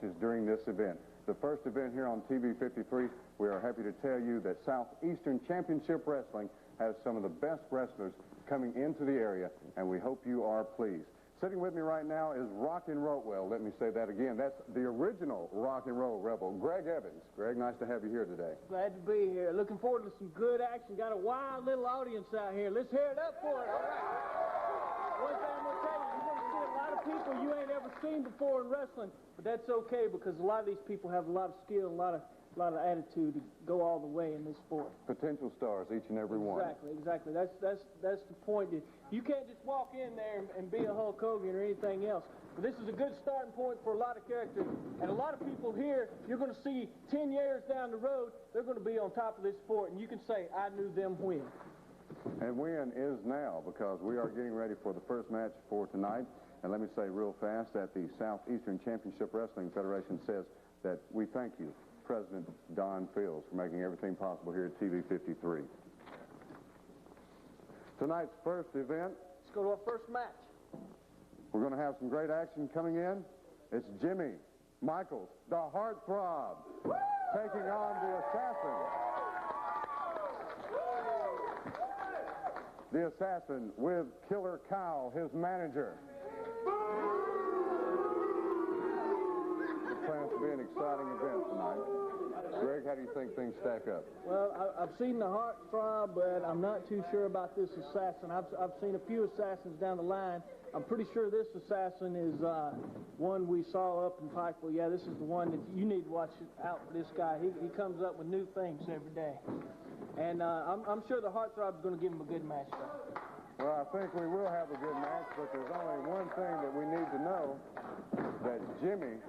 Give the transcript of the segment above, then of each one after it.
matches during this event. The first event here on TV 53, we are happy to tell you that Southeastern Championship Wrestling has some of the best wrestlers coming into the area, and we hope you are pleased. Sitting with me right now is Rock and Roll. Well, let me say that again. That's the original Rock and Roll Rebel, Greg Evans. Greg, nice to have you here today. Glad to be here. Looking forward to some good action. Got a wild little audience out here. Let's hear it up for it. All right. One thing I'm going to tell you, you're going to see a lot of people you ain't ever seen before in wrestling, but that's okay because a lot of these people have a lot of skill and a lot of attitude to go all the way in this sport. Potential stars, each and every one. Exactly. That's the point. You can't just walk in there and be a Hulk Hogan or anything else. But this is a good starting point for a lot of characters. And a lot of people here, you're going to see 10 years down the road, they're going to be on top of this sport. And you can say, I knew them when. And when is now, because we are getting ready for the first match for tonight. And let me say real fast that the Southeastern Championship Wrestling Federation says that we thank you, President Don Fields, for making everything possible here at TV 53. Tonight's first event. Let's go to our first match. We're going to have some great action coming in. It's Jimmy Michaels, the Heartthrob, taking on the Assassin. The Assassin with Killer Kyle, his manager. It plans to be an exciting event tonight. Greg, how do you think things stack up? Well, I've seen the Heartthrob, but I'm not too sure about this Assassin. I've seen a few Assassins down the line. I'm pretty sure this Assassin is one we saw up in Pikeville. Yeah, this is the one that you need to watch out for this guy. He comes up with new things every day. And I'm sure the Heartthrob is going to give him a good match, though. Well, I think we will have a good match, but there's only one thing that we need to know, that Jimmy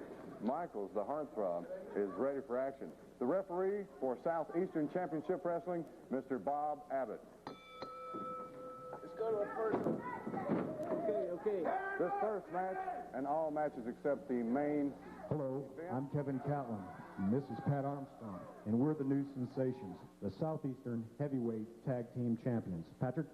Michaels, the Heartthrob, is ready for action. The referee for Southeastern Championship Wrestling, Mr. Bob Abbott. Let's go to our first one. Okay. This first match, and all matches except the main Hello, event. I'm Kevin Catlin, and this is Pat Armstrong, and we're the new sensations, the Southeastern Heavyweight Tag Team Champions. Patrick?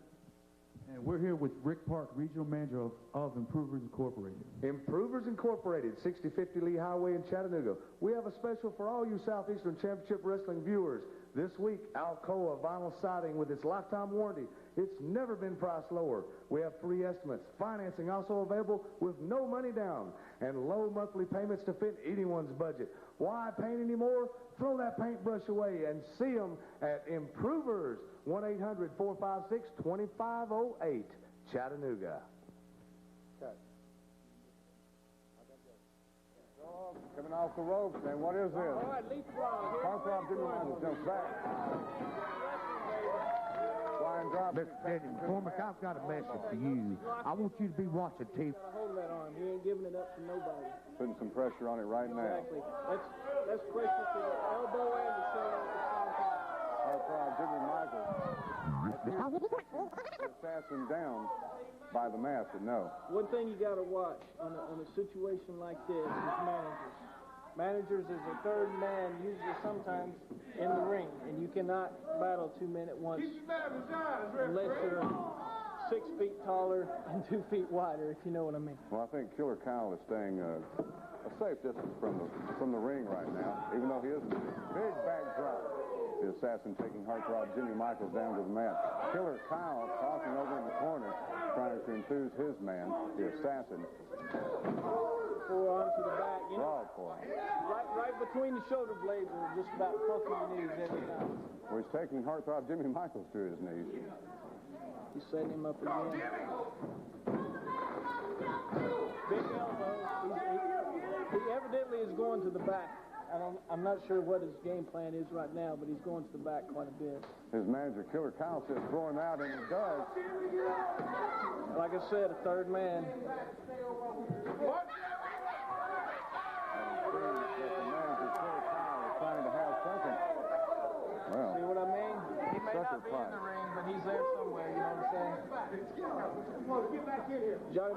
And we're here with Rick Park, Regional Manager of Improvers Incorporated. Improvers Incorporated, 6050 Lee Highway in Chattanooga. We have a special for all you Southeastern Championship Wrestling viewers. This week, Alcoa vinyl siding with its lifetime warranty. It's never been priced lower. We have free estimates. Financing also available with no money down and low monthly payments to fit anyone's budget. Why paint anymore? Throw that paintbrush away and see them at Improvers, 1-800-456-2508, Chattanooga. Okay. Coming off the ropes, and what is this? All right, leapfrog. Heartthrob Jimmy Michaels jumps back. Flying drop. Mr. Denny McCormick, I've got a message for you. I want you to be watching TV. Hold that arm. He ain't giving it up to nobody. Putting some pressure on it right now. Exactly. That's pressure to the elbow and the shoulder at the same time. Heartthrob Jimmy Michaels. Assassin down by the mask, but no. One thing you got to watch on a situation like this is managers. Managers is a third man, usually sometimes in the ring, and you cannot battle two men at once unless you're 6 feet taller and 2 feet wider, if you know what I mean. Well, I think Killer Kyle is staying a safe distance from the ring right now, even though he is a big backdrop. The Assassin taking Heartthrob Jimmy Michaels down to the mat. Killer Kyle talking over in the corner, trying to enthuse his man, the Assassin. Forearm to the back. You know, Broad forearm. right between the shoulder blades and just about poking your knees every time. Well, he's taking Heartthrob Jimmy Michaels to his knees. He's setting him up again. Big elbow. He evidently is going to the back. I'm not sure what his game plan is right now, but he's going to the back quite a bit. His manager, Killer Kyle, says throw him out, and he does. Like I said, a third man. Well, see what I mean? He may not be in the ring, but he's there somewhere, you know what I'm saying? Johnny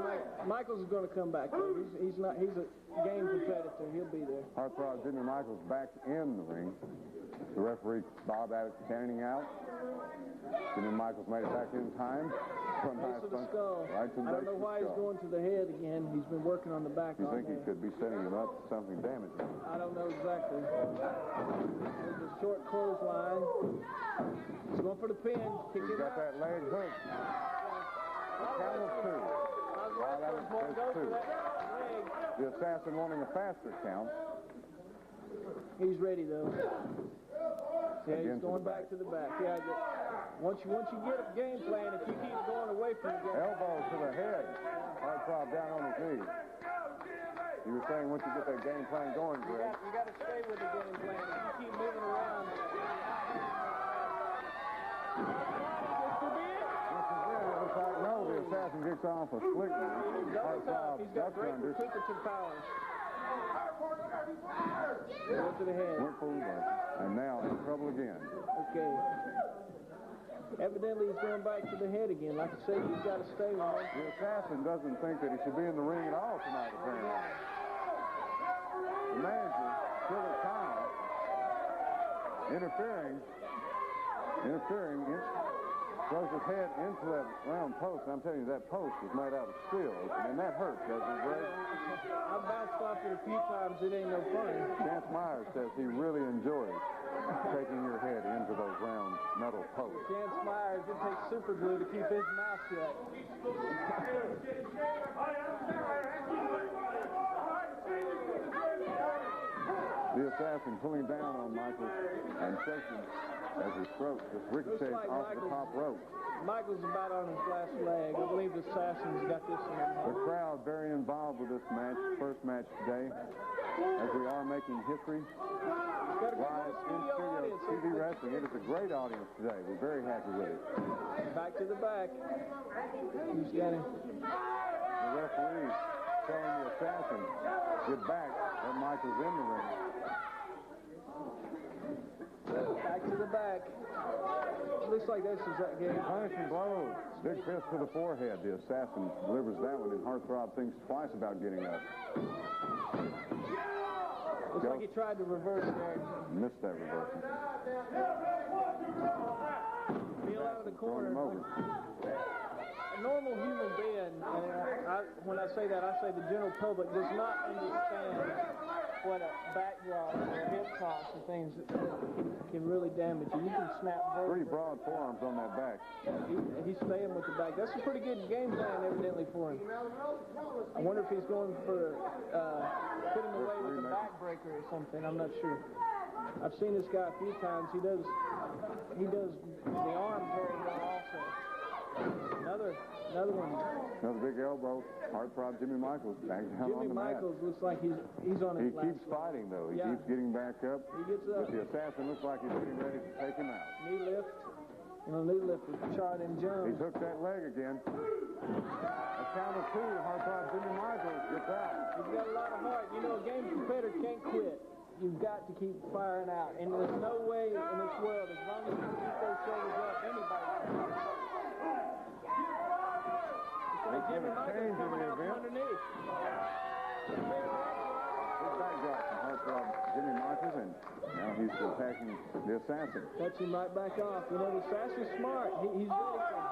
Michaels is going to come back. He's a game competitor. He'll be there. Heartthrob Jimmy Michaels back in the ring. The referee, Bob Abbott, canning out. Jimmy Michaels made it back in time. Base of the skull. Right to the I don't base know of the why he's skull. going to the head again. He's been working on the back You all think he day. could be setting him up for something damaging? I don't know exactly. There's a short clothesline. He's going for the pin. Kick He's him got out. that leg hook. Count of two. Wow, that was two. The assassin wanting a faster count. He's ready though. Yeah, Again he's going back to the back. Yeah, once you get a game plan, if you keep going away from the game. Elbow to the head. Heartthrob down on his knee. You were saying once you get that game plan going, Greg. You got to stay with the game plan. If you keep moving around. It looks like no, the assassin gets off a slick heartthrob He's got duck great under. recuperative powers. Went to the head. Went for reverse. And now in trouble again. Okay. Evidently, he's going back to the head again. Like I say, you've got to stay with him. The assassin doesn't think that he should be in the ring at all tonight, apparently. The manager, Killer Kyle, interfering, throws his head into that round post. And I'm telling you, that post is made out of steel. And that hurts, doesn't it, Greg? I've bounced off it a few times. It ain't no fun. Chance Myers says he really enjoys taking your head into those round metal posts. Chance Myers, it takes super glue to keep his mouth shut. The assassin pulling down on Michael and shaking as his throat just ricochets off the top rope. Michael's about on his last leg. I believe the assassin's got this in him. The crowd very involved with this match, first match today, as we are making history. Live in studio TV wrestling. It is a great audience today. We're very happy with it. Back to the back. He's got him. The referee telling the assassin, get back, that Michael's in the ring. Back to the back. Looks like this is that game. Punishing blows. Big fist to the forehead. The assassin delivers that one, and Heartthrob thinks twice about getting up. Looks like he tried to reverse there. Missed that reversal. Feel out of the corner. Throwing him over. A normal human being, and when I say that, I say the general public does not understand what a backdrop or a hip toss and things can really damage you. You can snap Three vertebrae. broad forearms on that back. He's staying with the back. That's a pretty good game plan, evidently, for him. I wonder if he's going for put him away with a backbreaker or something. I'm not sure. I've seen this guy a few times. He does the arm very well also. Another one. Another big elbow. Heartthrob Jimmy Michaels back down on Jimmy the mat. Michaels looks like he's on He his last keeps leg. fighting, though. He Yeah. keeps getting back up. He gets up. But the assassin looks like he's getting ready to take him out. Knee lift. Knee lift with Chard and Jones. He's hooked that leg again. A count of two. Heartthrob Jimmy Michaels gets out. He's got a lot of heart. You know, a game competitor can't quit. You've got to keep firing out. And there's no way in this world, as long as you keep those shoulders up, anybody can. It's like Jimmy Michaels coming out from underneath. Big backdrop from Heartthrob Jimmy Michaels, and now he's attacking the assassin. Touch him right back off. You know, the assassin's smart. He's ready for him.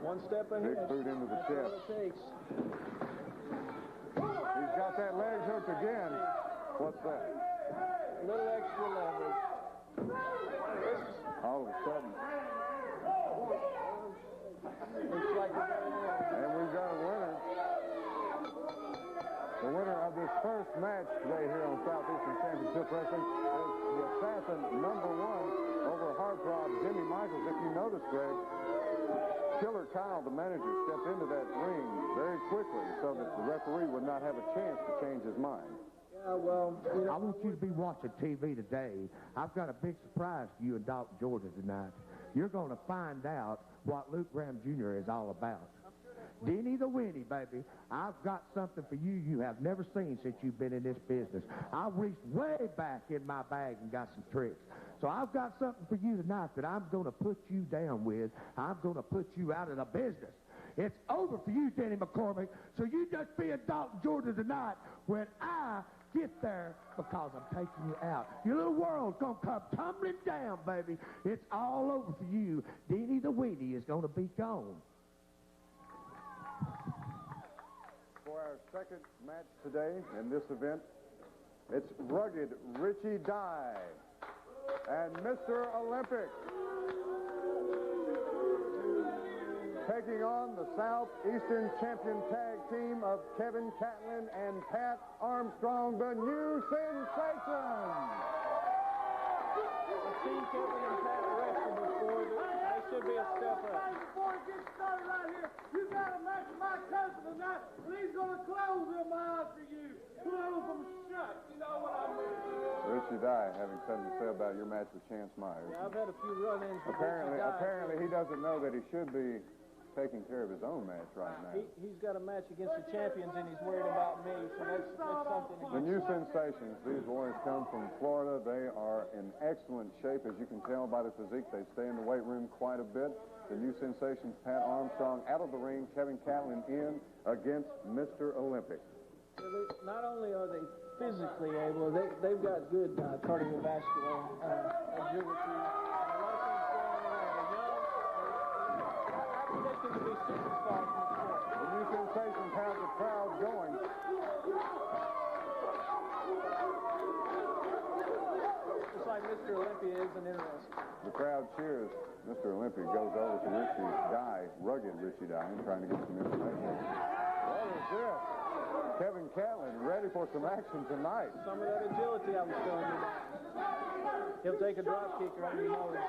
One step ahead. Big boot into the That's chest. all it takes. He's got that leg hooked again. What's that? A little extra leverage. All of a sudden. Looks like we got a winner. And we've got a winner. The winner of this first match today here on Southeastern Championship Wrestling is the assassin #1 over Heartthrob Jimmy Michaels. If you notice, Greg, Killer Kyle, the manager, stepped into that ring very quickly so that the referee would not have a chance to change his mind. Yeah, well, you know, I want you to be watching TV today. I've got a big surprise for you in Dalton, Georgia tonight. You're going to find out what Luke Graham Jr. is all about. Denny the Winnie, baby. I've got something for you you have never seen since you've been in this business. I reached way back in my bag and got some tricks. So I've got something for you tonight that I'm going to put you down with. I'm going to put you out of the business. It's over for you, Denny McCormick. So you just be in Dalton, Georgia tonight when I get there, because I'm taking you out. Your little world's going to come tumbling down, baby. It's all over for you. Denny the Weenie is going to be gone. For our second match today in this event, it's rugged Richie Dye and Mr. Olympic taking on the Southeastern champion tag team of Kevin Catlin and Pat Armstrong, the new sensation. I've seen Kevin and Pat wrestle before. They should be a step up. Before it gets started right here, you got a match with my cousin tonight, and he's going to close them eyes for you. Close them shut. You know what I mean? Richie Dye having something to say about your match with Chance Myers. Yeah, I've had a few run-ins with Apparently he doesn't know that he should be taking care of his own match right now. He's got a match against the champions, and he's worried about me, so that's something. The new sensations, these boys come from Florida. They are in excellent shape, as you can tell by the physique. They stay in the weight room quite a bit. The new sensations, Pat Armstrong out of the ring, Kevin Catlin in against Mr. Olympic. Not only are they physically able, they've got good cardiovascular agility. The new sensations have the crowd going. Just like Mr. Olympia isn't interested. The crowd cheers. Mr. Olympia goes over to Richie Dye, rugged Richie Dye, and trying to get some information. What is this? Kevin Catlin ready for some action tonight. Some of that agility I was telling you about. He'll take a drop kicker on your nose.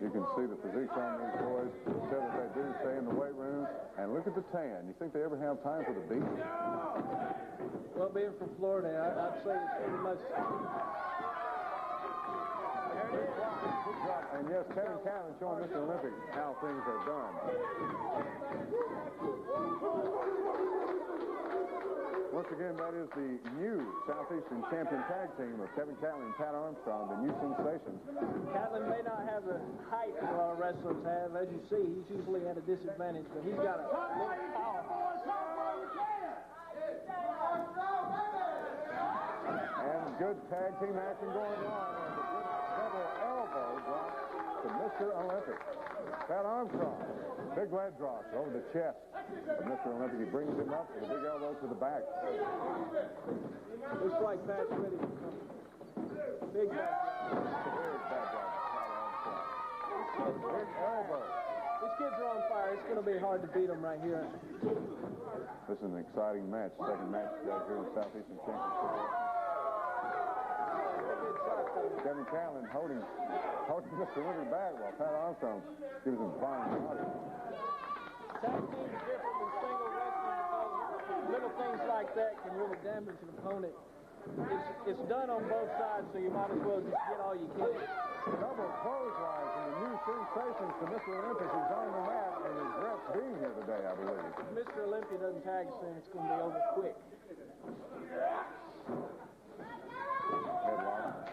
You can see the physiques on these boys. Show that they do stay in the weight room. And look at the tan. You think they ever have time for the beach? Well, being from Florida, I'd say it's pretty much. And yes, Kevin Catlin showing Mr. Olympic how things are done. Once again, that is the new Southeastern champion tag team of Kevin Catlin and Pat Armstrong, the new sensations. Catlin may not have the height that a lot of wrestlers have. As you see, he's usually at a disadvantage, but he's got a little power. And good tag team action going on. And a good double elbow drop to Mr. Olympic. Pat Armstrong, big leg drops over the chest of Mr. Olympic. He brings him up with a big elbow to the back. Looks like Pat's ready for something. Big back. Big elbow. These kids are on fire. It's going to be hard to beat them right here. This is an exciting match. Second match today here in the Southeastern Championship. Kevin Catlin holding Mr. Olympic back while Pat Armstrong gives him fine body. Tag team is different than single wrestling because little things like that can really damage an opponent. It's done on both sides, so you might as well just get all you can. Double clothesline from the new sensations to Mr. Olympic, who's on the mat and regrets being here today, I believe. If Mr. Olympia doesn't tag soon, it's going to be over quick. Headlock.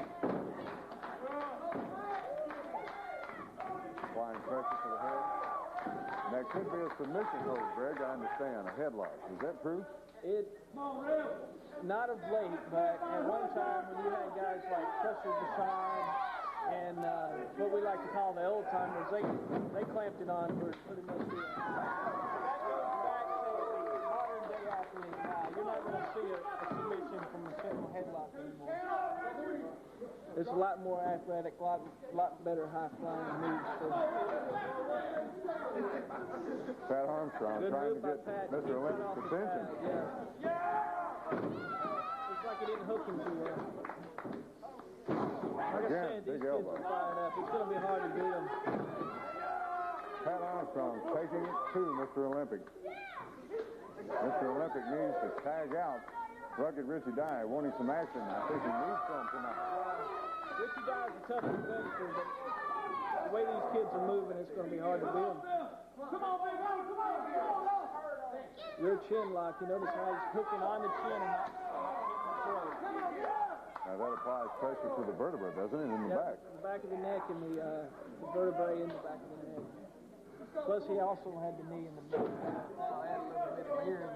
Applying pressure to the head. And that could be a submission hold, Greg, I understand. A headlock. Is that true? Not of late, but at one time when you had guys like Crusher Deshaun and what we like to call the old timers, they clamped it on for pretty much the that goes back to the modern day athlete now. You're not going to see a submission from a simple headlock anymore. It's a lot more athletic, a lot better high-flying moves. Pat Armstrong trying to get Mr. Olympic's attention. Looks like he didn't hook him too well. Like I said, these kids are fired up. It's going to be hard to beat them. Pat Armstrong taking it to Mr. Olympic. Mr. Olympic needs to tag out rugged Richie Dye, wanting some action. I think he needs some tonight. Richie Dye is a tough competitor, but the way these kids are moving, it's going to be hard to beat them. Come on, big O, come on. Real chin lock. You notice how he's hooking on the chin and not hitting the throat. Now that applies pressure to the vertebra, doesn't it, in the back? The back of the neck and the vertebrae in the back of the neck. Plus, he also had the knee in the back. Now, I had a little bit of hearing.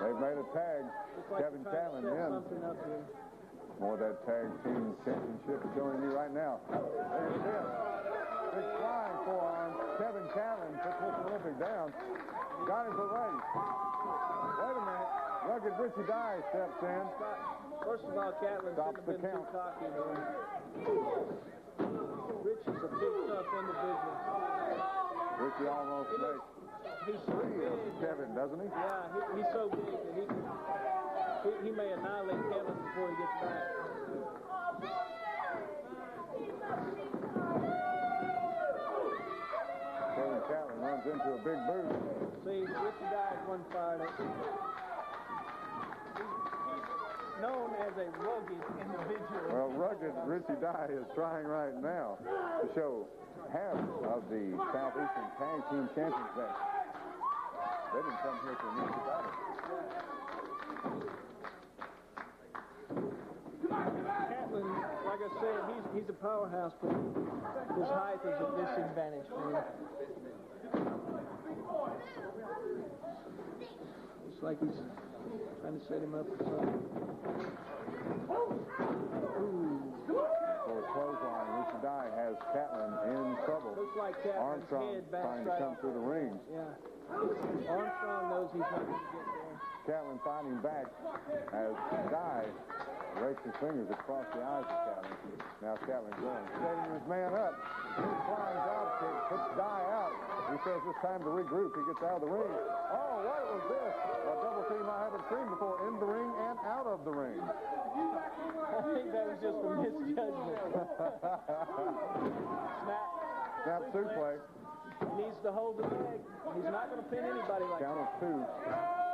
They've made a tag. Like Kevin Catlin in. More of that tag team championship showing you right now. There's it. Big flying forearm. Kevin Catlin puts Mr. Olympic down. Got him for race. Wait a minute. Rugged Richie Dye steps in. First of all, Catlin should have been too cocky there. Richie's a big, tough individual. Richie almost makes He's so big. Kevin, doesn't he? Yeah, he's so big that he may annihilate Kevin before he gets back. Kevin Catlin runs into a big boot. See, Richie Dye is one fired up. He's known as a rugged individual. Well, rugged Richie Dye is trying right now to show half of the Southeastern Tag Team Champions that they didn't come here to an easy battle. Catlin, like I said, he's a powerhouse, but his height is a disadvantage for him. It's like he's trying to set him up for something. For a clothesline, Richie Dye has Catlin in trouble. Looks like Catlin's Armstrong head trying to come through the rings. Yeah. Armstrong knows he's not going to get there. Catlin fighting back as Dye rakes his fingers across the eyes of Catlin. Now Catlin going, setting his man up. He's flying drop kick, puts Dye out. He says it's time to regroup. He gets out of the ring. Oh, what was this? A double team I haven't seen before, in the ring and out of the ring. I think that was just a misjudgment. Snap suplex. Needs to hold the leg. He's not going to pin anybody like Count of two.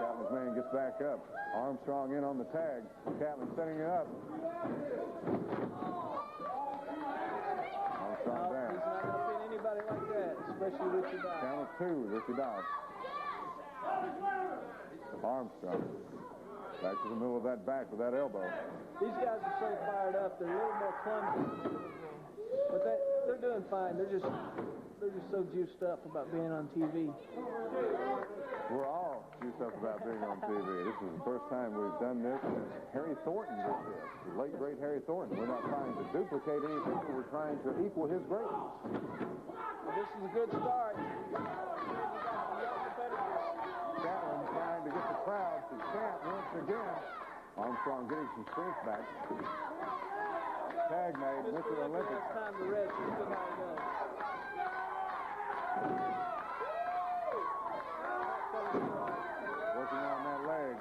Catlin's man gets back up. Armstrong in on the tag. Catlin setting it up. Armstrong down. He's not going to pin anybody like that, especially Richie Dye. Count of two. Richie Dye. Armstrong. Back to the middle of that back with that elbow. These guys are so fired up. They're a little more clumsy. But they're doing fine. They're just so juiced up about being on TV. We're all juiced up about being on TV. This is the first time we've done this since Harry Thornton did this. The late, great Harry Thornton. We're not trying to duplicate anything, but we're trying to equal his greatness. Well, this is a good start. Catlin trying to get the crowd to chant once again. Armstrong getting some strength back. Tag made, Mr. Olympic. It's time to rest. Let's see how it goes. Working on that leg.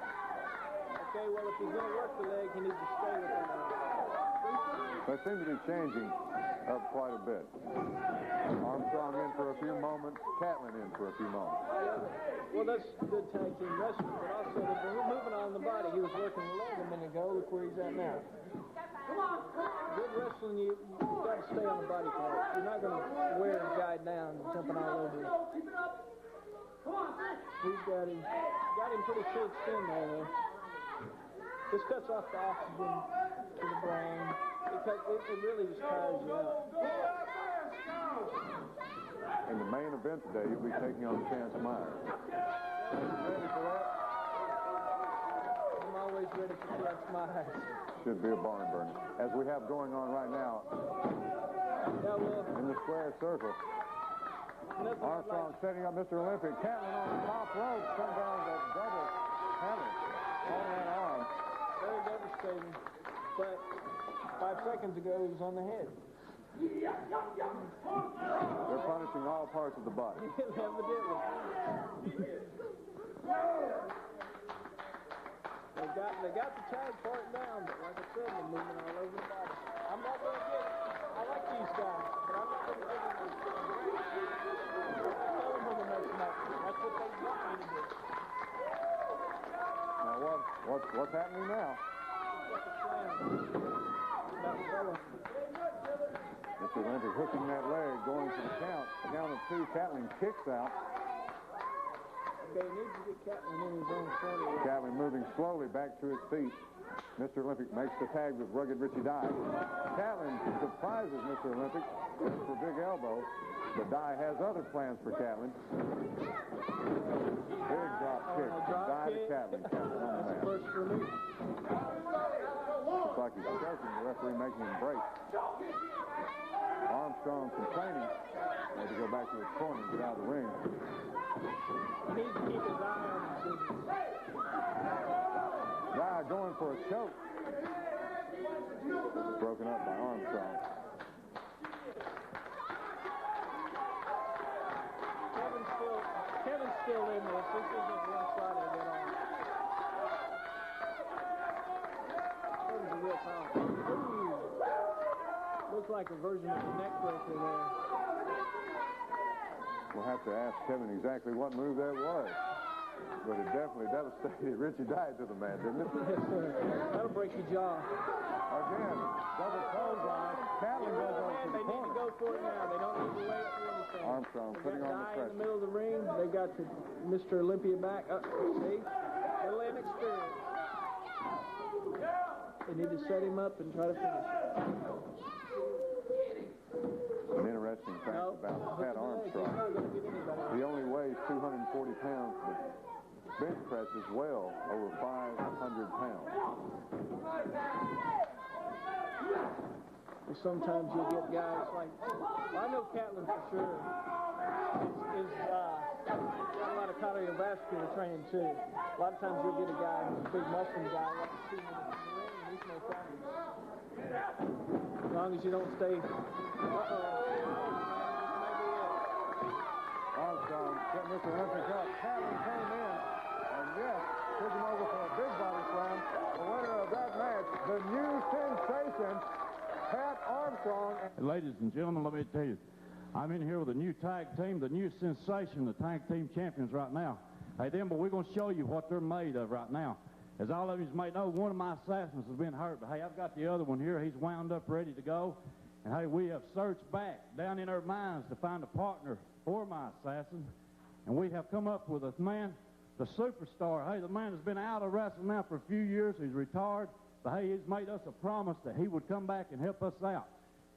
Okay, well, if he's going to work the leg, he needs to stay with it. They seem to be changing up quite a bit. Armstrong in for a few moments, Catlin in for a few moments. Well, that's good tag team wrestling, but also they're moving on the body. He was working the leg a minute ago. Look where he's at now. Good wrestling, you got to stay on the body part. You're not going to wear a guy down jumping all over him. He's got him pretty fixed in there. This cuts off the oxygen to the brain. It really just tires you out. In the main event today, you'll be taking on Chance Myers. Ready for that? I'm always ready for Chance Myers. Should be a barn burner. As we have going on right now in the square circle. Armstrong setting up Mr. Olympic. Catlin on the top rope. Come down the double hammer on that arm. Very devastating. But 5 seconds ago, he was on the head. They're punishing all parts of the body. Evidently. They got the tag part down, but like I said, they're moving all over the body. I'm not going to get it. I like these guys, but I'm not going to get it. That's what they want me to do. Now what's happening now? Mr. Olympic hooking that leg, going for the count. Count of two, Catlin kicks out. Okay, needs to get Catlin in his own corner. Catlin moving slowly back to his feet. Mr. Olympic makes the tag with rugged Richie Dye. Catlin surprises Mr. Olympic for a big elbow. But Dye has other plans for Catlin. Big drop kick from Dye to Catlin. Catlin on the mat. First for me. Looks like he's choking the referee, making him break. Armstrong complaining. Had to go back to his corner and get out of the ring. He needs to keep his eye on the business. Dye going for a choke. Broken up by Armstrong. Kevin's still in this. This isn't one-sided at all. Kevin's a real power. Looks like a version of the neck breaker there. We'll have to ask Kevin exactly what move that was. But it definitely devastated Richie Dye to the man, didn't it? Yes, sir. That'll break your jaw. Again, double clothesline. Catlin goes over to the They need corner. to go for it now. They don't need to wait for anything. Armstrong putting on the Dye in pressure. the middle of the ring. They got Mr. Olympia back. See? Little inexperience. They need to set him up and try to finish it. An interesting fact about Pat Armstrong. He only weighs 240 pounds, but bench presses well over 500 pounds. Sometimes you'll get guys like, well, I know Catlin for sure is got a lot of cardiovascular training too. A lot of times you'll get a guy who's a big muscle guy like you see him in the ring, and he's no problem. As long as you don't stay. Armstrong set Mr. Olympic up. Catlin came in, and yes, took him over for a big body slam. The winner of that match, the new sensation, Pat Armstrong. Ladies and gentlemen, let me tell you, I'm in here with a new tag team, the new sensation, the tag team champions right now. Hey, then, but we're going to show you what they're made of right now. As all of you may know, one of my assassins has been hurt, but hey, I've got the other one here. He's wound up, ready to go. And hey, we have searched back down in our minds to find a partner for my assassin. And we have come up with a man, the superstar. Hey, the man has been out of wrestling now for a few years. He's retired. But hey, he's made us a promise that he would come back and help us out.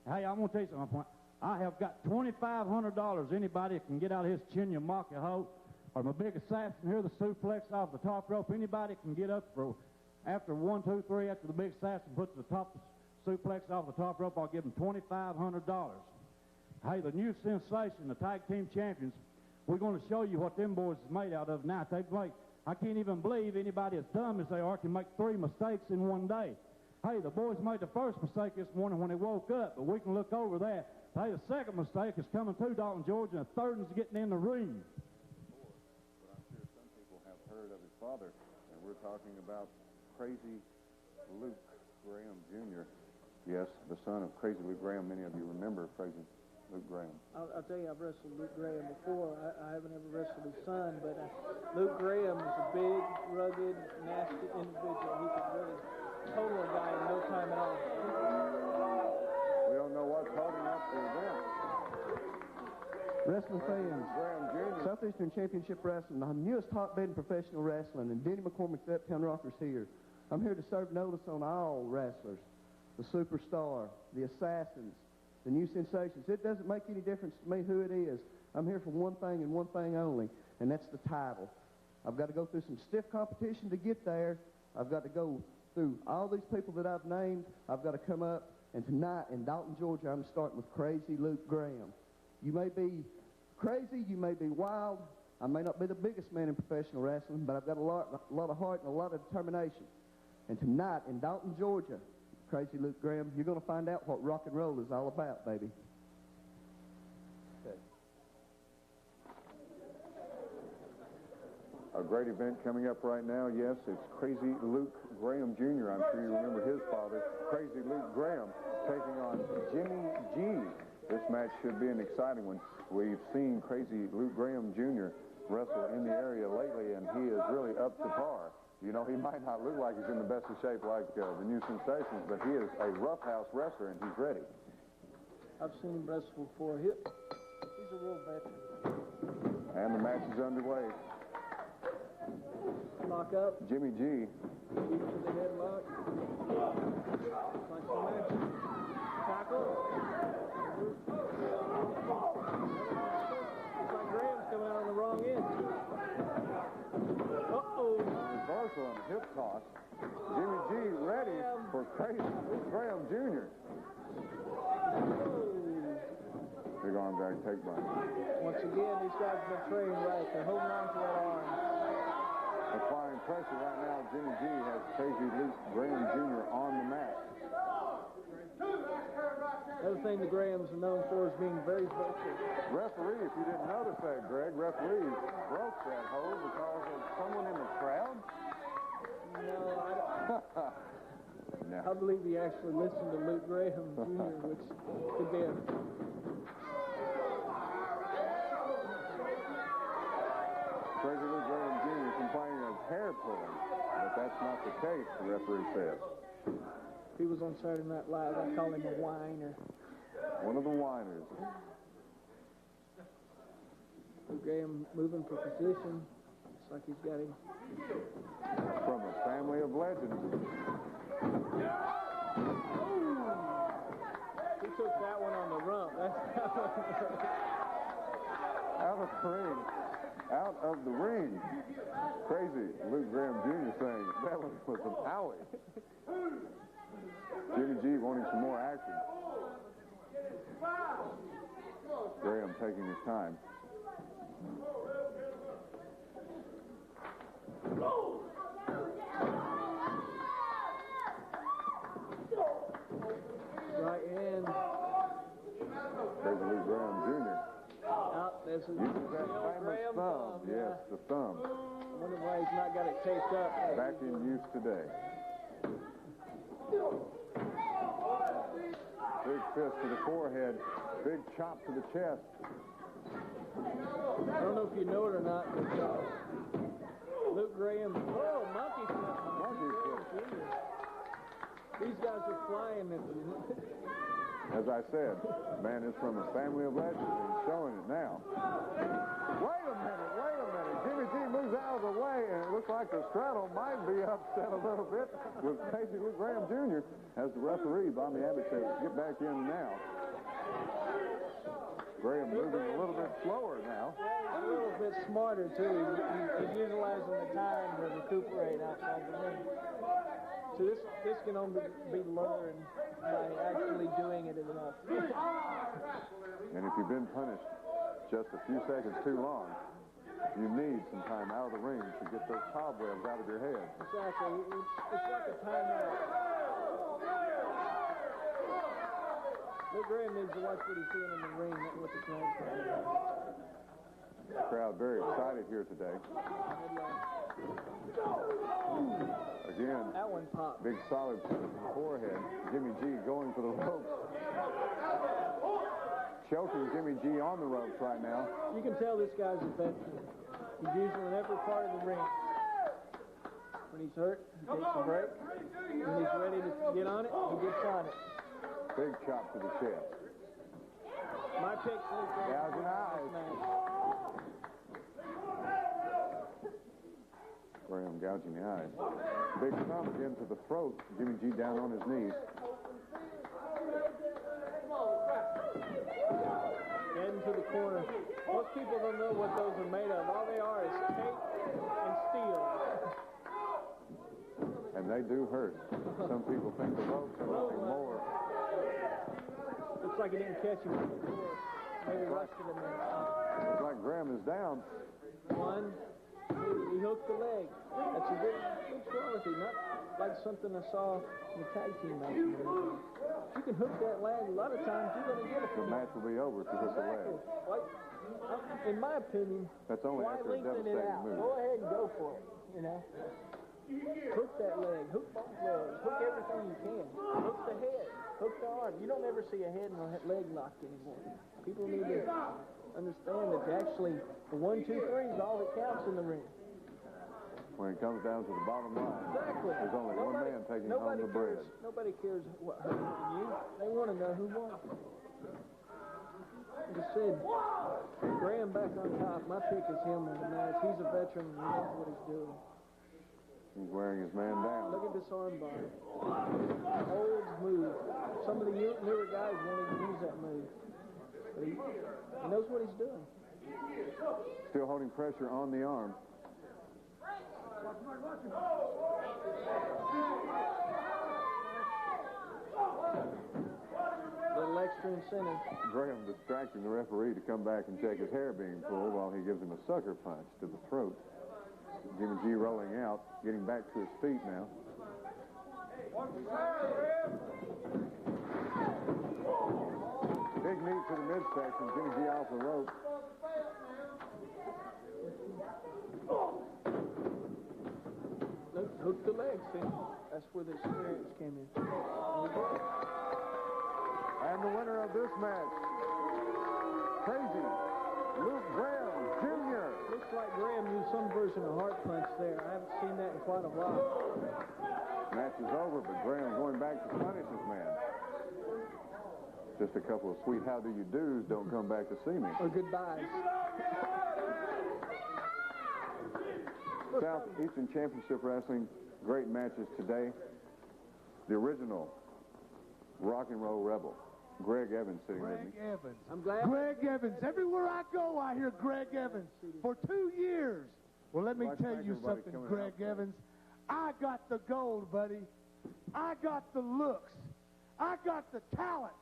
Hey, I'm going to tell you something. I have got $2,500. Anybody that can get out of his Chinyamakaho, or my big assassin here, the suplex off the top rope. Anybody can get up for after 1, 2, 3, after the big assassin puts the top suplex off the top rope, I'll give him $2,500. Hey, the new sensation, the tag team champions, we're going to show you what them boys is made out of now. I can't even believe anybody as dumb as they are can make 3 mistakes in one day. Hey, the boys made the first mistake this morning when they woke up, but we can look over that. Hey, the second mistake is coming to Dalton, Georgia, and the third one's getting in the ring. But I'm sure some people have heard of his father, and we're talking about Crazy Luke Graham Jr. Yes, the son of Crazy Luke Graham. Many of you remember Crazy Luke Graham. I'll tell you, I've wrestled Luke Graham before. I haven't ever wrestled his son, but Luke Graham is a big, rugged, nasty individual. He could really total a guy in no time at all. We don't know what's holding up the event. Wrestling fans, Graham Jr. Southeastern Championship Wrestling, the newest hotbed in professional wrestling, and Denny McCormick, the Uptown Rockers here. I'm here to serve notice on all wrestlers, the superstar, the assassins, the new sensations. It doesn't make any difference to me who it is. I'm here for one thing and one thing only, and that's the title. I've got to go through some stiff competition to get there. I've got to go through all these people that I've named. I've got to come up, and tonight in Dalton, Georgia, I'm starting with Crazy Luke Graham. You may be crazy, you may be wild. I may not be the biggest man in professional wrestling, but I've got a lot of heart and a lot of determination. And tonight in Dalton, Georgia, Crazy Luke Graham, you're going to find out what rock and roll is all about, baby. Okay. A great event coming up right now. Yes, it's Crazy Luke Graham Jr. I'm sure you remember his father, Crazy Luke Graham, taking on Jimmy G. This match should be an exciting one. We've seen Crazy Luke Graham Jr. wrestle in the area lately, and he is really up to par. You know, he might not look like he's in the best of shape like the new sensations, but he is a roughhouse wrestler, and he's ready. I've seen him wrestle before. He's a real veteran. And the match is underway. Lock up. Jimmy G. Deep to the headlock. Like the match. Tackle. Looks like Graham's coming out on the wrong end. Uh-oh. Reversal on the hip toss. Jimmy G ready for Graham Jr. Big arm drag take by. Once again, these guys have been trained right. They're holding on to that arm. Applying pressure right now. Jimmy G has Crazy Luke Graham Jr. on the mat. The other thing the Grahams are known for is being very vocal. Referee, if you didn't notice that, Greg, referee broke that hold because of someone in the crowd. No, I don't. No. I believe he actually listened to Luke Graham Jr., which could be a... Crazy Luke Graham Jr. complaining of hair pulling, but that's not the case, the referee says. If he was on Saturday Night Live, I'd call him a whiner. One of the whiners. Luke Graham moving for position. Looks like he's got him. From a family of legends. He took that one on the rump. Out of the ring. Out of the ring. Crazy Luke Graham Jr. saying that one was an owie. Jimmy G wanting some more action. Graham taking his time. Right hand. Crazy Luke Graham Jr. Out. There's a Uses that famous thumb. Yes, the thumb. I wonder why he's not got it taped up. Back in use today. Big fist to the forehead. Big chop to the chest. I don't know if you know it or not, but Luke Graham. Oh, monkey flip. Monkey flip. These guys are flying at the... As I said, man is from a family of legends. He's showing it now. Wait a minute. Jimmy G moves out of the way, and it looks like the straddle might be upset a little bit with Crazy Luke Graham Jr. as the referee, Bobby Abbott, says, get back in now. Graham moving a little bit slower now. A little bit smarter, too. He's utilizing the time to recuperate outside the ring. So this can only be learned by actually doing it enough. And if you've been punished just a few seconds too long, you need some time out of the ring to get those cobwebs out of your head. Exactly. It's like a timeout. Luke Graham needs to watch what he's doing in the ring, not what the crowd's doing. The crowd very excited here today. Again, that one popped. Big solid punch in the forehead. Jimmy G going for the ropes. Choking Jimmy G on the ropes right now. You can tell this guy's a veteran. He's usually in every part of the ring. When he's hurt, he takes a break. When he's ready to get on it, he gets on it. Big chop to the chest. My pick, Luke Graham. Thousand eyes. Graham gouging the eyes. Big thumb again to the throat. Jimmy G down on his knees. Heading to the corner. Most people don't know what those are made of. All they are is tape and steel. And they do hurt. Some people think the ropes are nothing more. Looks like he didn't catch him before. Maybe rushed it in there. Looks like Graham is down. One. He hooked the leg. That's a good quality. Not like something I saw in the tag team match. You can hook that leg. A lot of times you're going to get it. The match will be over if you hook the leg. Like, in my opinion, that's only why after a lengthen it devastating out? move. Go ahead and go for it. You know, hook that leg. Hook both legs. Hook everything you can. Hook the head. Hook the arm. You don't ever see a head and a leg locked anymore. People need to understand that actually the 1, 2, 3 is all that counts in the ring. When it comes down to the bottom line, exactly. There's only one man taking home the bread. Nobody cares what happened to you. They want to know who won. Just said, Graham back on top. My pick is him in the match. He's a veteran and he knows what he's doing. He's wearing his man down. Look at this arm bar. Old move. Some of the newer guys won't even use that move. But he knows what he's doing. Still holding pressure on the arm. Little extra incentive. Graham distracting the referee to come back and check his hair being pulled while he gives him a sucker punch to the throat. Jimmy G rolling out, getting back to his feet now. Big knee to the midsection. Jimmy G off the rope. Hook the legs, see? That's where the experience came in. And the winner of this match, Crazy Luke Graham Jr. Looks like Graham used some version of heart punch there. I haven't seen that in quite a while. Match is over, but Graham going back to punish his man. Just a couple of sweet how do you do's, don't come back to see me. Or goodbyes. Southeastern Championship Wrestling, great matches today. The original rock and roll rebel, Greg Evans sitting with me. Greg Evans. I'm glad. Greg Evans. Everywhere I go, I hear Greg Evans for 2 years. Well, let me tell you something, Greg Evans. I got the gold, buddy. I got the looks. I got the talent.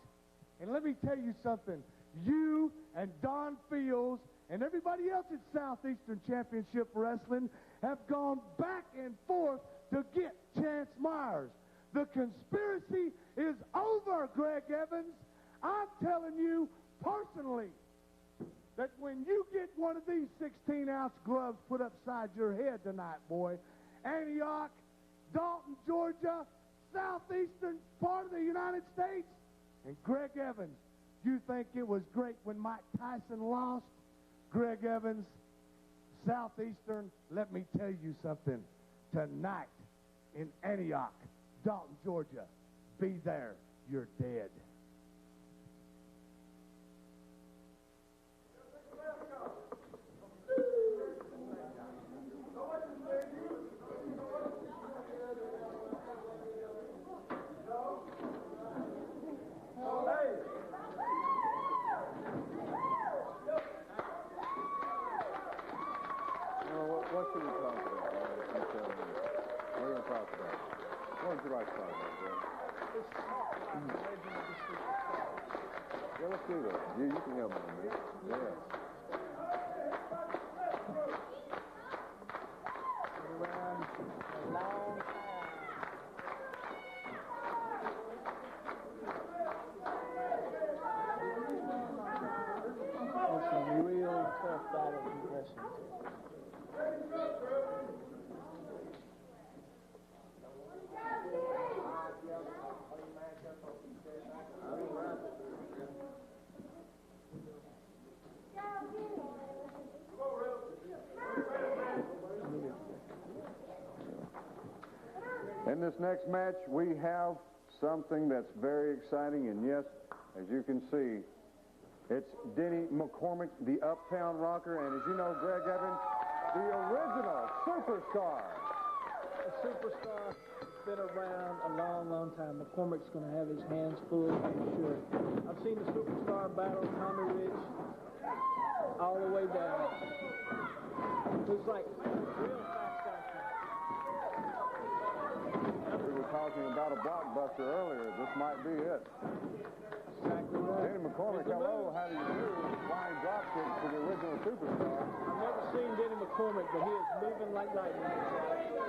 And let me tell you something. You and Don Fields and everybody else at Southeastern Championship Wrestling have gone back and forth to get Chance Myers. The conspiracy is over, Greg Evans. I'm telling you personally that when you get one of these 16-ounce gloves put upside your head tonight, boy, Antioch, Dalton, Georgia, Southeastern part of the United States, and Greg Evans, you think it was great when Mike Tyson lost? Greg Evans, Southeastern, let me tell you something. Tonight in Antioch, Dalton, Georgia, be there. You're dead. What should we talk about? What are we going to talk about? What would you like to talk about, Greg? Yeah, let's do that. You can help me on this. Yeah. Around a long time. There's some real tough battle impressions. In this next match, we have something that's very exciting, and yes, as you can see, it's Denny McCormick, the Uptown Rocker, and as you know, Greg Evans, the original superstar. A superstar been around a long, long time. McCormick's going to have his hands full, I'm sure. I've seen the superstar battle Tommy Rich all the way down. Looks like real fast action. We were talking about a blockbuster earlier. This might be it. Exactly right. Denny McCormick, hello, how do you do? Flying drop kick to the original superstar. I've never seen Denny McCormick, but he is moving like lightning.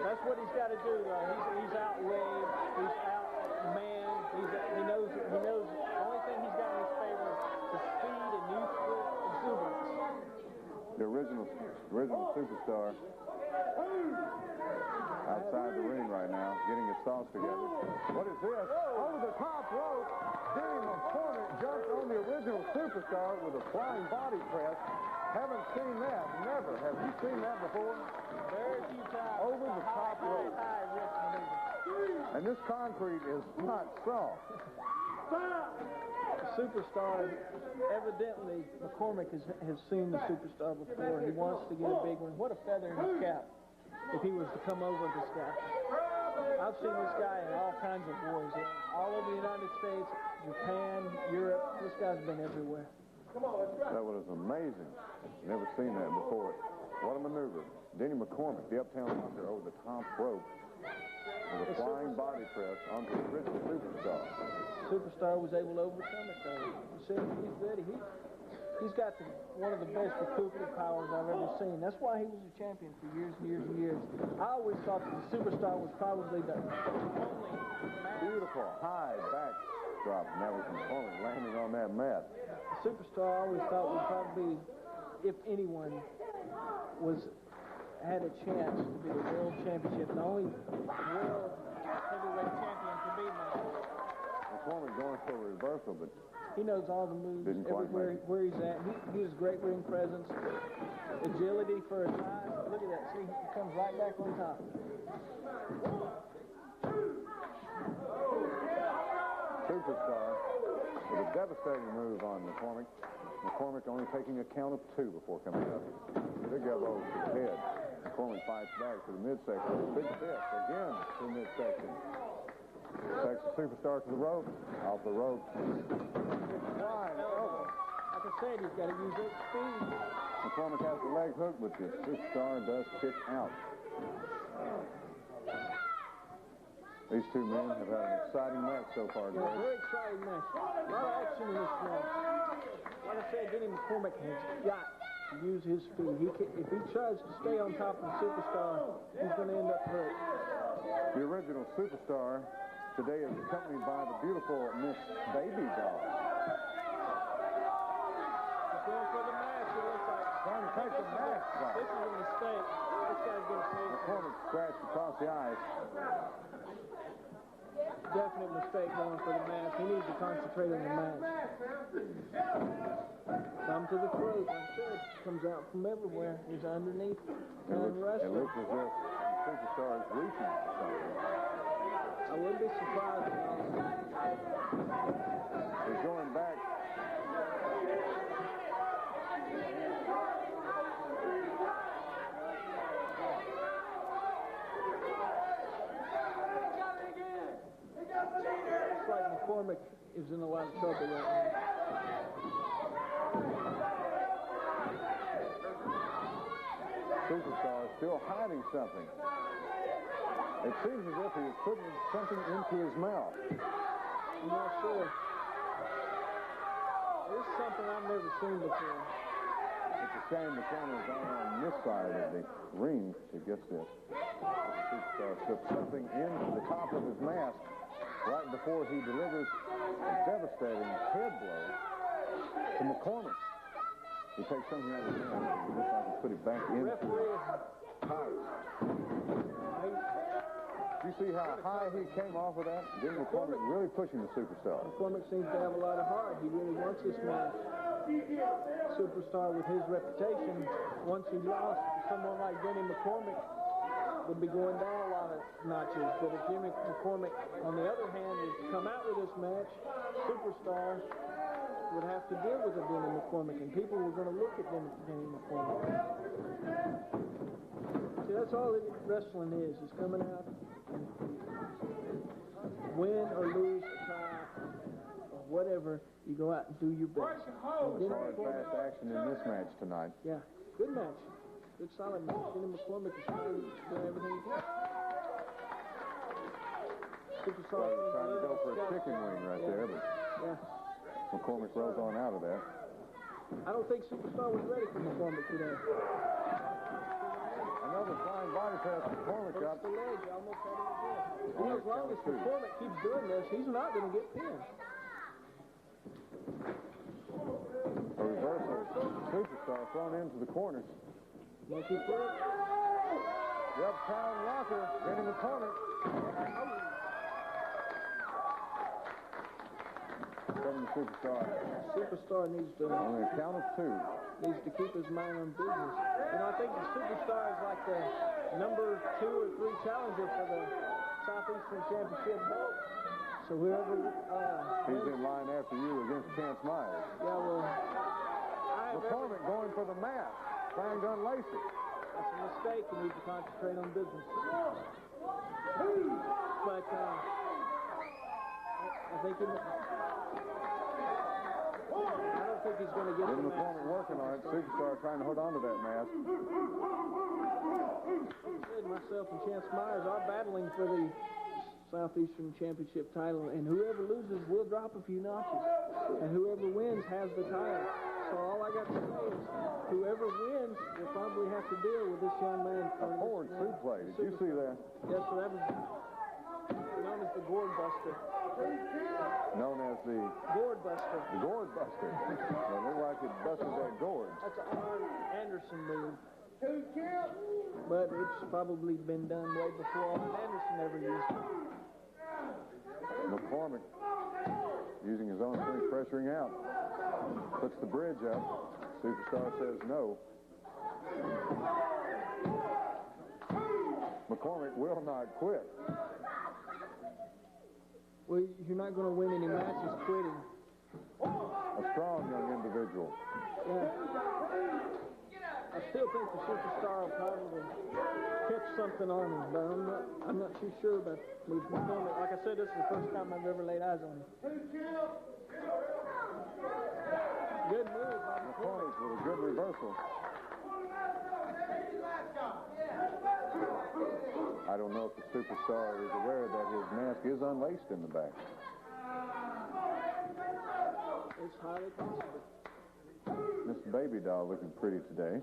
That's what he's got to do, though. He's outweighed, he's outmanned, he knows the only thing he's got in his favor is speed and youthful exuberance. The original superstar outside the ring right now, getting his thoughts together. What is this? Over the top rope, Denny McCormick jumped on the original superstar with a flying body press. Haven't seen that. Never. Have you seen that before? Very few times. Over the top rope. High risk maneuver. And this concrete is not soft. See Superstar, evidently, McCormick has seen the Superstar before. He wants to get a big one. What a feather in his cap if he was to come over this guy. I've seen this guy in all kinds of wars, all over the United States, Japan, Europe. This guy's been everywhere. That was amazing. Never seen that before. What a maneuver. Denny McCormick, the uptown hunter, over the top rope with a flying body press onto the Richie Superstar. Superstar was able to overcome it, though. You see, he's ready. He's got one of the best recuperative powers I've ever seen. That's why he was a champion for years and years and years. I always thought that the Superstar was probably the only beautiful high back drop, and that was McCormick landing on that mat. The Superstar I always thought would probably, if anyone had a chance to be the world championship, the only world heavyweight champion to be that. McCormick going for a reversal, but he knows all the moves everywhere where he's at. He has great ring presence, agility for a size. Look at that. See, he comes right back on top. Superstar with a devastating move on McCormick. McCormick only taking a count of 2 before coming up. Big elbow to the head. McCormick fights back to the midsection. Big fist again to the midsection. Takes the Superstar to the rope. Off the rope. Flying elbow. Like I said, he's got to use his speed. McCormick has the leg hook, but the Superstar does kick out. These two men have had an exciting match so far, Yeah, Greg. very exciting match. A lot of action in this match. Like I said, Denny McCormick has got to use his speed. If he tries to stay on top of the Superstar, he's going to end up hurt. The original Superstar today is accompanied by the beautiful Miss Baby Doll. He's going for the mask, it looks like. Trying to take the mask off. This is a mistake. This guy's going to pay for it. McCormick scratched across the eyes. Definite mistake going for the mask. He needs to concentrate on the mask. Come to the throat. Like I said, comes out from everywhere. He's underneath. It looks as if the Superstar is reaching for something. I wouldn't be surprised at all. He's going back. Looks like McCormick is in a lot of trouble right now. Superstar is still hiding something. It seems as if he is putting something into his mouth. I'm not sure. This is something I've never seen before. It's a shame the camera is on this side of the ring to get this. The Superstar put something into the top of his mask right before he delivers a devastating head blow to McCormick. He takes something out of his mouth and looks like he put it back in. You see how high he came off of that? Denny McCormick really pushing the Superstar. McCormick seems to have a lot of heart. He really wants this match. Superstar with his reputation, once he lost to someone like Denny McCormick, would be going down a lot of notches. But if Denny McCormick, on the other hand, is to come out with this match, Superstar would have to deal with a Denny McCormick, and people were going to look at Denny McCormick. See, that's all that wrestling is coming out and win or lose, tie, or whatever, you go out and do your best. Hard, fast action in this match tonight. Yeah, good match. Good solid match. Denny McCormick is doing everything he can. Superstar trying to go for a chicken wing right there, but McCormick rolls on out of there. I don't think Superstar was ready for McCormick today. Another flying body press. McCormick got the leg. You almost had him again. And as long as McCormick keeps doing this, he's not going to get pinned. A reversal. Superstar thrown into the corners. Monkey flip. The uptown rocker. Denny McCormick. From the Superstar. Superstar needs to... Only a count of 2. Needs to keep his mind on business. And I think the Superstar is like the number 2 or 3 challenger for the Southeastern Championship belt. So whoever... He's in line after you against Chance Myers. Yeah, well... McCormick going for the mat, trying to unlace it. That's a mistake. You need to concentrate on business. But I think I don't think he's going to get the Denny mask. McCormick working on it. Superstar trying to hold on to that mask. Myself and Chance Myers are battling for the Southeastern Championship title, and whoever loses will drop a few notches, and whoever wins has the title. So all I got to say is, whoever wins will probably have to deal with this young man. A forward suplex. Did you see that? Yes, so that was known as the Gourd Buster. Known as the Gourd Buster. The Gourd Buster. It looked like it busted that gourd. That's an Arn Anderson move. But it's probably been done way before Arn Anderson ever used it. McCormick using his own strength, pressuring out. Puts the bridge up. Superstar says no. McCormick will not quit. Well, you're not going to win any matches quitting. A strong young individual. Yeah. I still think the Superstar will probably catch something on him, but I'm not too sure about McCormick. Like I said, this is the first time I've ever laid eyes on him. Good move by McCormick with a good reversal. I don't know if the Superstar is aware that his mask is unlaced in the back. It's highly possible. Miss Baby Doll looking pretty today.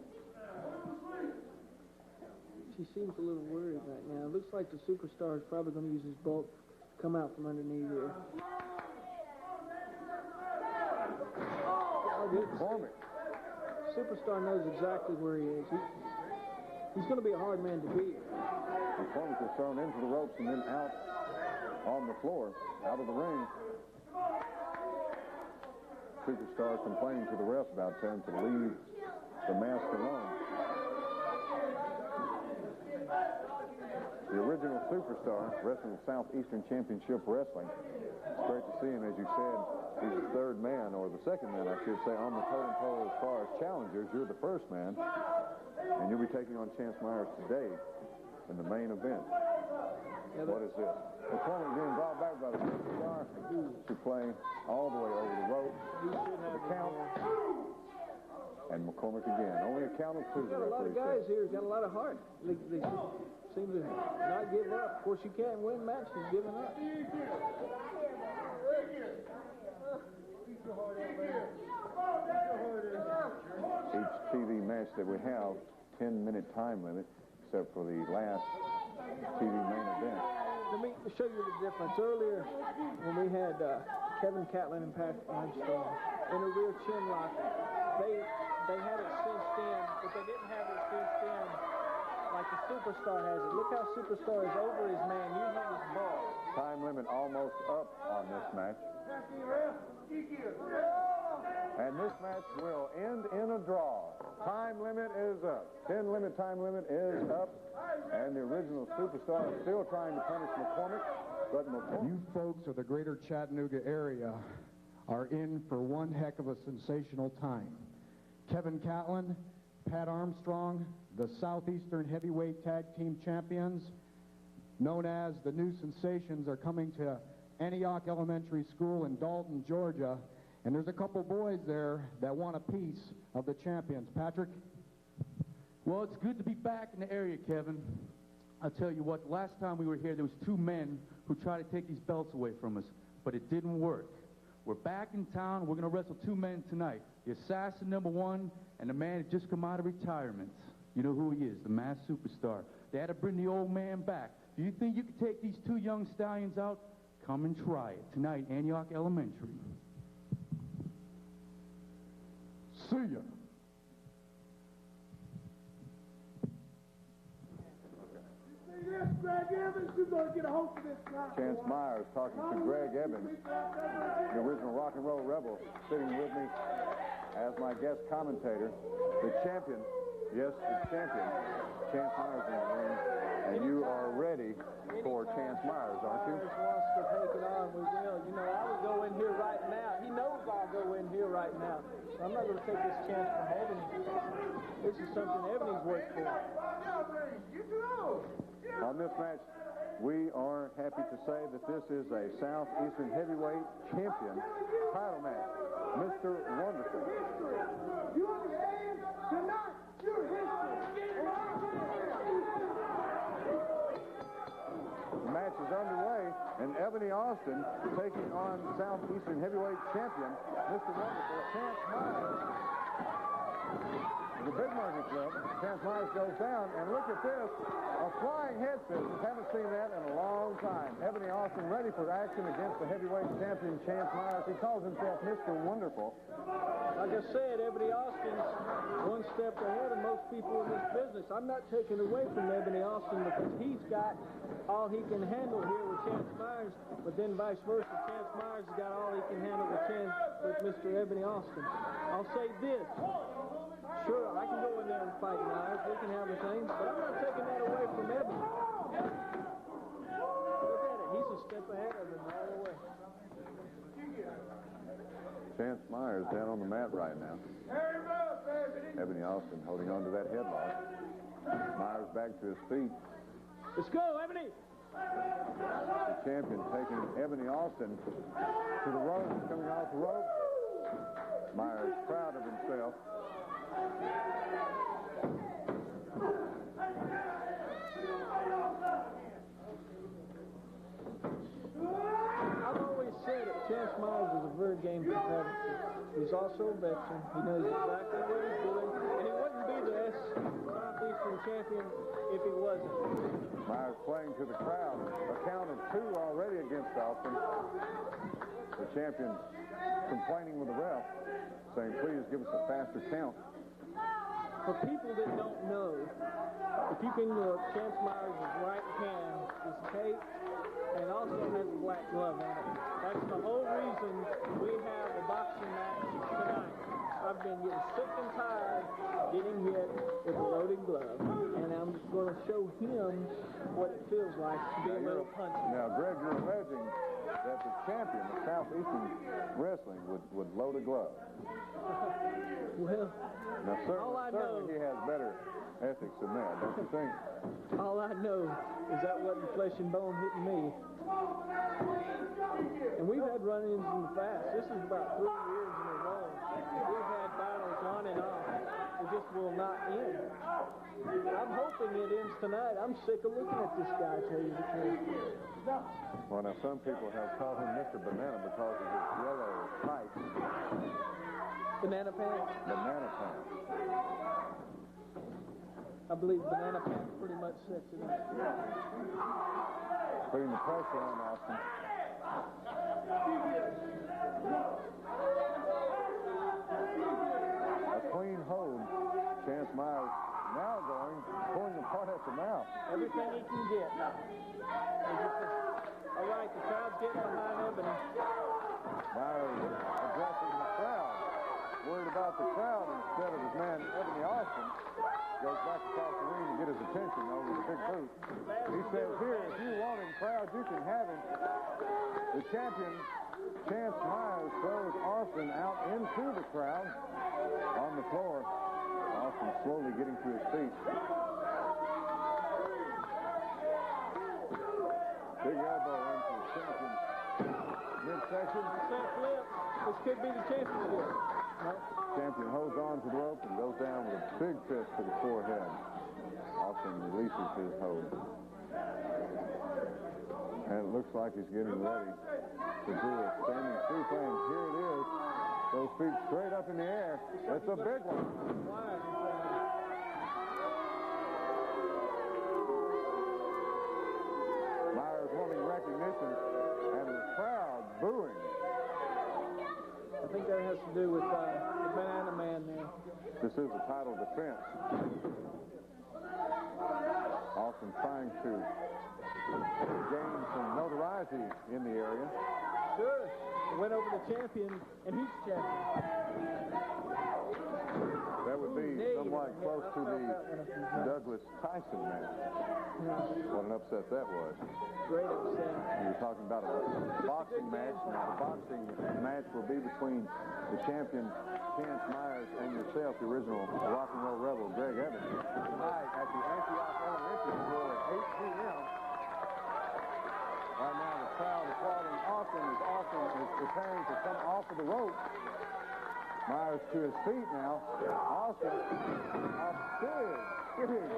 She seems a little worried right now. It looks like the Superstar is probably going to use his bulk to come out from underneath here. McCormick. Superstar knows exactly where he is. He's going to be a hard man to beat. McCormick is thrown into the ropes and then out on the floor, out of the ring. Superstar complaining to the ref about telling him to leave the mask alone. The original Superstar wrestling Southeastern Championship Wrestling. It's great to see him, as you said. He's the third man, or the second man, I should say, on the totem pole as far as challengers. You're the first man, and you'll be taking on Chance Myers today in the main event. What is this? McCormick being brought back by the Superstar to play all the way over the rope. The count. And McCormick again. Only a count of two. He's got a lot of guys here. He's got a lot of heart. They seem to not give up. Of course, you can't win matches giving up. Each TV match that we have, 10-minute time limit, except for the last TV main event. Let me show you the difference. Earlier, when we had Kevin Catlin and Pat Armstrong in a rear chin lock, they had it cinched in, but they didn't have it cinched in like the Superstar has it. Look how Superstar is over his man using his ball. Time limit almost up on this match. And this match will end in a draw. Time limit is up. 10-minute time limit is up. And the original Superstar is still trying to punish McCormick. But McCormick... You folks of the greater Chattanooga area are in for one heck of a sensational time. Kevin Catlin, Pat Armstrong, the Southeastern Heavyweight Tag Team Champions, known as the New Sensations, are coming to Antioch Elementary School in Dalton, Georgia. And there's a couple boys there that want a piece of the champions. Patrick? Well, it's good to be back in the area, Kevin. I'll tell you what, last time we were here, there was two men who tried to take these belts away from us, but it didn't work. We're back in town. We're going to wrestle two men tonight. The Assassin #1 and the man who just come out of retirement. You know who he is, the Masked Superstar. They had to bring the old man back. Do you think you could take these two young stallions out? Come and try it. Tonight, Antioch Elementary. See ya. Greg Evans, you're going to get a hold of this guy. Chance Myers talking to Greg Evans, the original Rock and Roll Rebel, sitting with me as my guest commentator. The champion Yes, the champion, Chance Myers in the ring. And you are ready for Chance Myers, aren't you? Myers wants to take it on, we will. You know, I would go in here right now. He knows I'll go in here right now. So I'm not going to take this chance from Ebony. This is something Ebony's worked for. On this match, we are happy to say that this is a Southeastern Heavyweight Champion title match. Mr. Wonderful. You understand? Tonight, you're history. The match is underway, and Ebony Austin taking on Southeastern Heavyweight Champion, Mr. Wonderful, Chance Myers. The big market club, Chance Myers goes down, and look at this, a flying head scissors. Haven't seen that in a long time. Ebony Austin ready for action against the heavyweight champion, Chance Myers. He calls himself Mr. Wonderful. Like I said, Ebony Austin's one step ahead of most people in this business. I'm not taking away from Ebony Austin because he's got all he can handle here with Chance Myers, but then vice versa. Chance Myers has got all he can handle with Mr. Ebony Austin. I'll say this. Sure, I can go in there and fight Myers. We can have a thing, but I'm not taking that away from Ebony. Look at it. He's a step ahead of him all the way. Chance Myers down on the mat right now. Ebony Austin holding on to that headlock. Myers back to his feet. Let's go, Ebony! The champion taking Ebony Austin to the rope, coming off the rope. Myers proud of himself. I've always said that Chance Myers is a very game competitor. He's also a veteran. He knows exactly what he's doing, and he wouldn't be the Southeastern champion if he wasn't. Myers playing to the crowd. A count of 2 already against Austin. The champion complaining with the ref, saying, please give us a faster count. For people that don't know, if you can look, Chance Myers' right hand is taped and also has a black glove on it. That's the whole reason we have a boxing match tonight. I've been getting sick and tired getting hit with a loaded glove, and I'm just going to show him what it feels like to be a little punchy. Now, Greg, you're alleging that the champion of Southeastern Wrestling would load a glove. Well, now, certainly he has better ethics than that, don't you think? All I know is that wasn't flesh and bone hitting me. And we've had run-ins in the past. This is about 3 years in a row. We've had battles on and off. It just will not end. I'm hoping it ends tonight. I'm sick of looking at this guy, tell you the truth. Well, now, some people have called him Mr. Banana because of his yellow tights. Banana pants? Banana pants. I believe banana pants pretty much sets it up. Putting the pressure on Austin. A clean hold. Chance Myers now pulling apart at the mouth. Everything he can get. All right, the crowd's getting behind Ebony. Myers addressing the crowd. Worried about the crowd instead of his man, Ebony Austin. Goes back across the ring to get his attention over the big boot. He says, here, if you want him, crowd, you can have him. The champion, Chance Myers, throws Austin out into the crowd on the floor. Austin slowly getting to his feet. Big elbow into the champion's midsection. Set flip. This could be the championship. No. Champion holds on to the rope and goes down with a big fist to the forehead. Austin releases his hold. And it looks like he's getting ready to do a standing suplex. Here it is. Those feet straight up in the air. That's a big one. Myers wanting recognition and the crowd booing. I think that has to do with the Banana Man there. This is a title defense. Austin trying to gain some notoriety in the area. Sure. He went over the champion, and he's champion. That would be somewhat somewhat close to the Douglas-Tyson match. What an upset that was. Great upset. You were talking about a boxing match. Now, the boxing match will be between the champion, Chance Myers, and yourself, the original rock and roll rebel, Greg Evans, tonight at the Antioch Elementary School at 8 p.m. Right now, the crowd applauding Austin as Austin is preparing to come off of the rope. Myers to his feet now. Austin, a big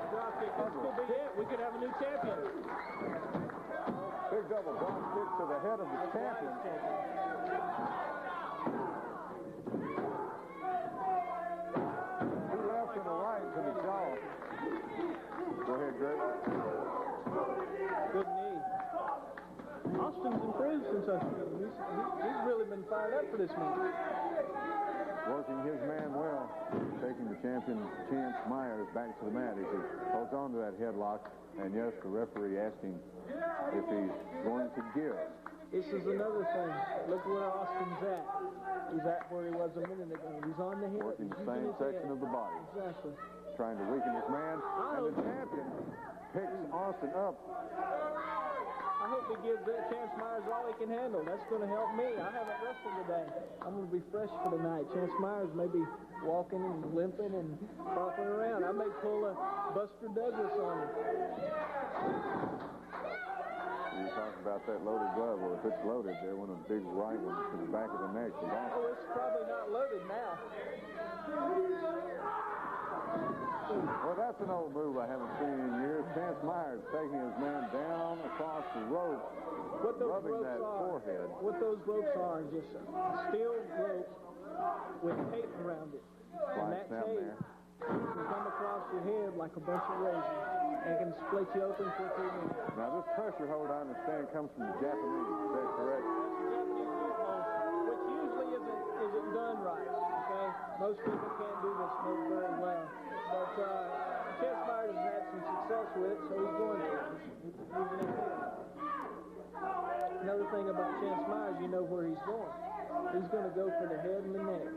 drop kick. This could be it. We could have a new champion. Big double drop kick to the head of the champion. Two left and a right to the jaw. Go ahead, Greg. Good knee. Austin's improved since I've seen him. He's really been fired up for this match. Working his man well, taking the champion, Chance Myers, back to the mat as he holds on to that headlock. And yes, the referee asking if he's going to give. This is another thing. Look where Austin's at. He's at where he was a minute ago. He's on the hip. Working the same section of the body. Exactly. Trying to weaken his man. And the champion picks Austin up. I hope he gives Chance Myers all he can handle. That's going to help me. I haven't wrestled today. I'm going to be fresh for tonight. Chance Myers may be walking and limping and flopping around. I may pull a Buster Douglas on him. You talk about that loaded glove. Well, if it's loaded, there went a big right one to the back of the neck. Oh, it's probably not loaded now. Well, that's an old move I haven't seen in years. Chance Myers taking his man down across the rope, rubbing that forehead. What those ropes are is just steel ropes with tape around it. And that tape can come across your head like a bunch of razors and can split you open for 3 minutes. Now, this pressure hold, I understand, comes from the Japanese. Is that correct? That's the Japanese use, which usually isn't done right, okay? Most people can't do this move very well. But Chance Myers has had some success with it, so he's going to using his head. Another thing about Chance Myers, you know where he's going. He's going to go for the head and the neck.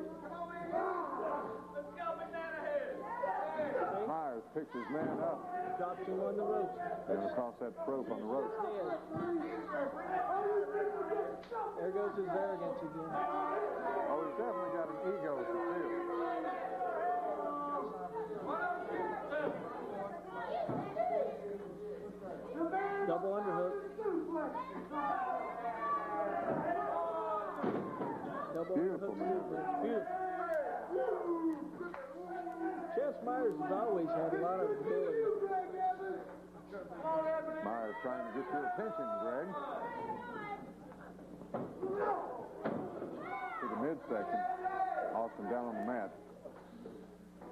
Myers picks his man up. Drops him on the ropes. And across that rope on the rope. There goes his arrogance again. Oh, he's definitely got an ego to feel. Double underhook. Double Beautiful, underhook. Beautiful. Chance Myers has always had a lot of ability. Myers trying to get your attention, Greg. To the midsection. Austin down on the mat.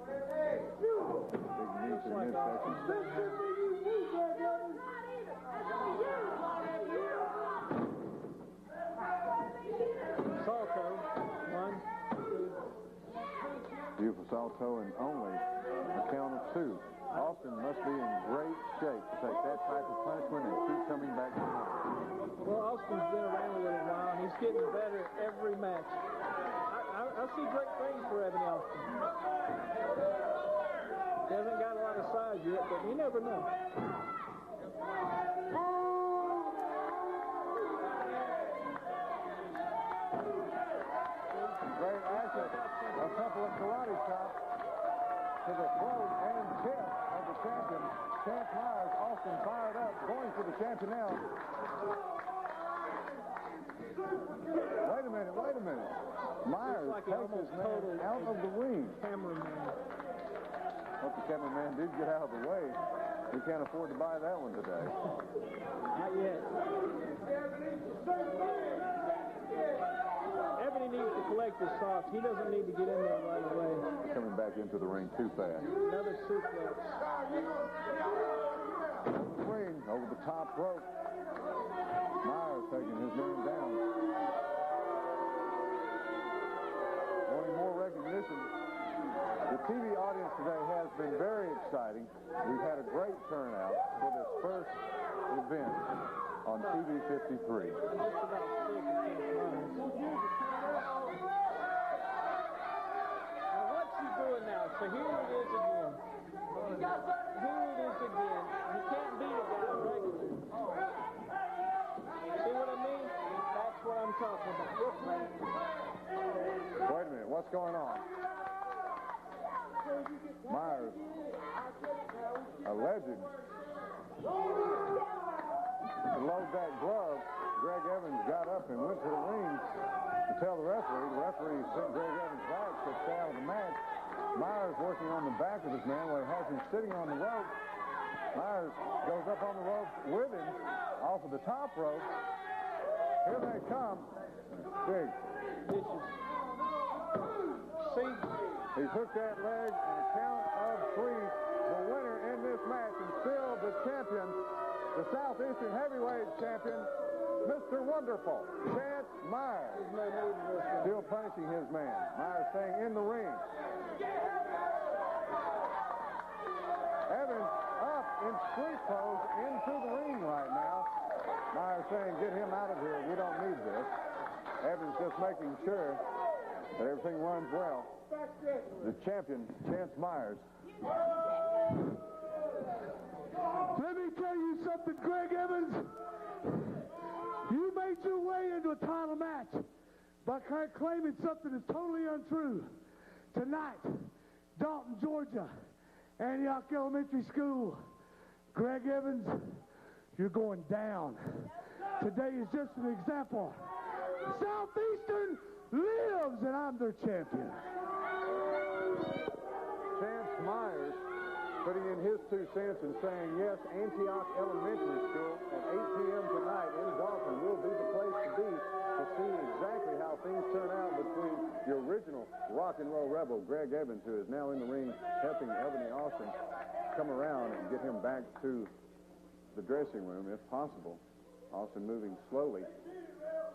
Big knee to the midsection. Salto. 1, 2. Beautiful salto and only a count of 2. Austin must be in great shape to take that type of punishment and keep coming back to life. Well, Austin's been around a little while, and he's getting better every match. I see great things for Ebony Austin. He hasn't got a lot of size yet, but you never know. Great action. A couple of karate chops to the throat and chest of the champion. Chance Myers, Austin fired up, going for the champion now. Wait a minute. Myers takes his man out of the ring. Cameraman. Hope the cameraman did get out of the way. We can't afford to buy that one today. Not yet. Ebony needs to collect his thoughts. He doesn't need to get in there right away. Coming back into the ring too fast. Another suplex. Swing over the top rope. Myers taking his man down. Wanting more recognition. The TV audience today has been very exciting. We've had a great turnout for this first event on TV 53. Now what's he doing now? So here it is again. Here it is again. You can't beat a guy regularly. See what I mean? That's what I'm talking about. Wait a minute, what's going on? Myers, alleged to load that glove. Greg Evans got up and went to the ring to tell the referee. The referee sent Greg Evans back to stay out of the match. Myers working on the back of his man where he has him sitting on the rope. Myers goes up on the rope with him off of the top rope. Here they come. Big. See? He took that leg and a count of 3. The winner in this match and still the champion, the Southeastern heavyweight champion, Mr. Wonderful, Chance Myers. Still punishing his man. Myers staying in the ring. Evans up in street clothes into the ring right now. Myers saying, get him out of here. We don't need this. Evans just making sure that everything runs well. The champion, Chance Myers. Let me tell you something, Greg Evans. You made your way into a title match by claiming something that's totally untrue. Tonight, Dalton, Georgia, Antioch Elementary School. Greg Evans, you're going down. Today is just an example. Southeastern lives, and I'm their champion. Chance Myers putting in his 2 cents and saying, yes, Antioch Elementary School at 8 p.m. tonight in Dalton will be the place to be to see exactly how things turn out between the original rock and roll rebel, Greg Evans, who is now in the ring helping Ebony Austin come around and get him back to the dressing room, if possible. Austin moving slowly.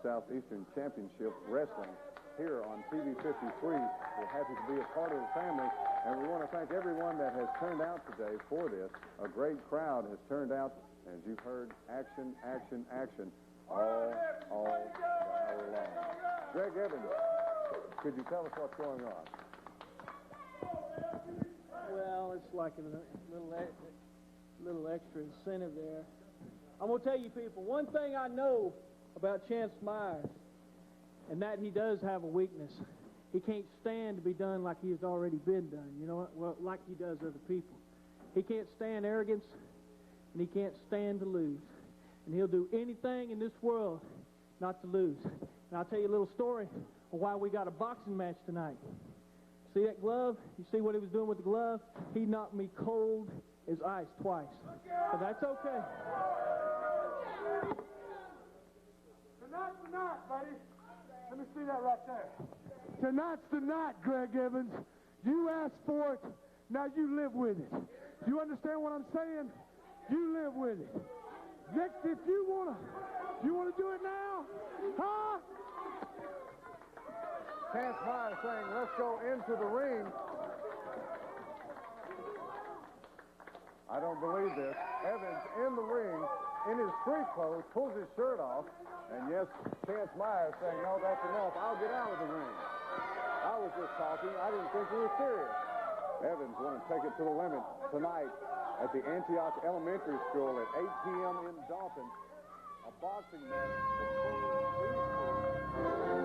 Southeastern Championship Wrestling here on TV 53. We're happy to be a part of the family, and we want to thank everyone that has turned out today for this. A great crowd has turned out, as you've heard, action, action, action, all the hour long. Greg Evans, could you tell us what's going on? Well, it's like a little extra incentive there. I'm going to tell you people, one thing I know about Chance Myers, and that he does have a weakness. He can't stand to be done like he has already been done, you know, well, like he does other people. He can't stand arrogance, and he can't stand to lose. And he'll do anything in this world not to lose. And I'll tell you a little story of why we got a boxing match tonight. See that glove? You see what he was doing with the glove? He knocked me cold as ice twice. But that's okay. Tonight's the night, buddy. Let me see that right there. Tonight's the night, Greg Evans. You asked for it. Now you live with it. You understand what I'm saying? You live with it. Next, if you wanna do it now? Huh? Chance Myers saying, let's go into the ring. I don't believe this. Evans in the ring, in his street clothes, pulls his shirt off. And yes, Chance Myers saying, no, that's enough. I'll get out of the ring. I was just talking. I didn't think he was serious. Evans want to take it to the limit tonight at the Antioch Elementary School at 8 p.m. in Dalton. A boxing match between these two.